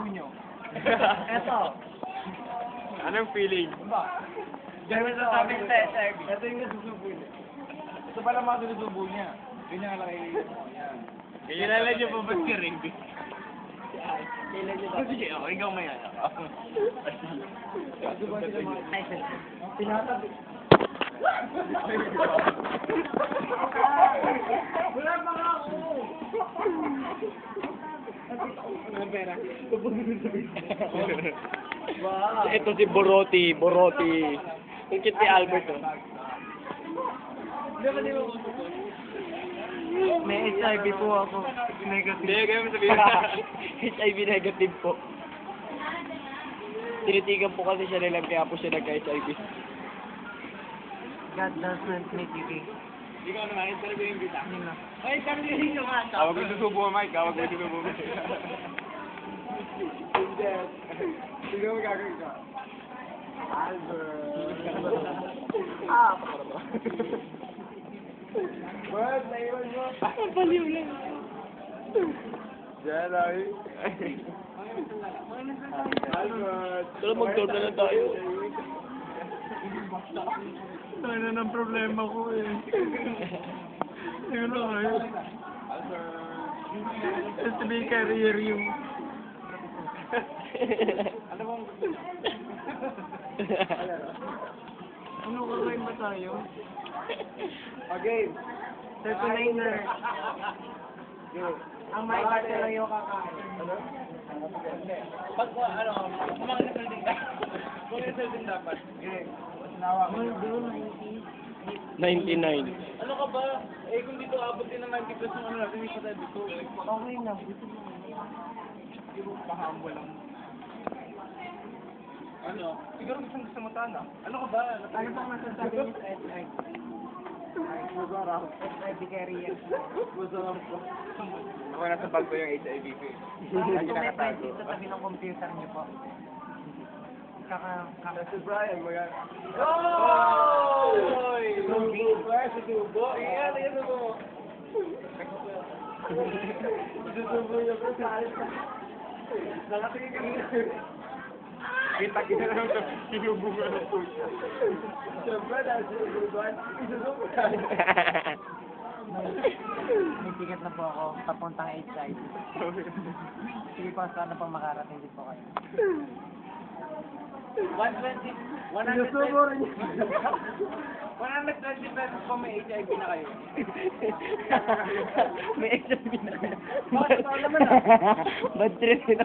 nyo. Eto. Anong feeling? Gawin sa sabi sa SRB. Ito yung nasusubo niya. Ito pala mga sinusubo niya. Ganyan lang kay... Yan. Kilala niyo pa ba si Ring? Kailan nyo ba? Sige, ako, ikaw may ano. Ito ba sila mga... Pinatabi. Wala pa nga ako! Ano pera? Ito si Boroti. Yung kit ni Albert, oh. May HIV po ako. Negative. Hindi, kaya mo sabihin. HIV negative po. Tinitigan po kasi siya nilang kaya po siya nagka-HIV. God does not make you gay. Ikaw naman, ito talaga yung kita. Yun na. Ay, sabihin nyo nga. Tawag mo susubo, Mike. Tawag mo susubo, Mike. Hindi. Ikaw magagawin ka. Albert. Ah! Bert, naiwan mo. Ang baliw lang. Diyan, ay. Albert. Tara, mag-tour na lang tayo. Ano ng problema ko eh. Ano kayo? Albert. Just to be career yung... Ano bang... Ano kakain ba tayo? Okay. 39er. Go. Ang may parte lang yung kakain. Ano? Pag ano, mga result din dapat. Kung result din dapat. Okay. Sinawa ko. Well, do 90. 99. Ano ka ba? Eh kung dito abot din ng 90 plus ng ano natin, hindi pa tayo dito. Okay na. Yung pahambo lang. Ano? Siguro gusto mo tana. Ano ka ba? Ano pang masasabi niyo sa SRB? Masarap. SRB career. Masarap po. Ako nasa bag ko yung HIV ko. Kung may pwede sa tabi ng computer niyo po. Si Brian, mga... Oy! Brian, susubo. Iyan, iyan mo. Susubo niya po sa alis na. Nakatingin ka nila. Kita-kita naman ito. Sinubungan ng puso. Siyempre, dahil sinusubuan, isusubo ka. May ticket na po ako papuntang HIV. Sige po, sana po makarating din po kayo. 120. Sinusubo rin niya. 120 pesos po may HIV na kayo. May HIV na. Bakit? Totoo naman ah. Bad trip na.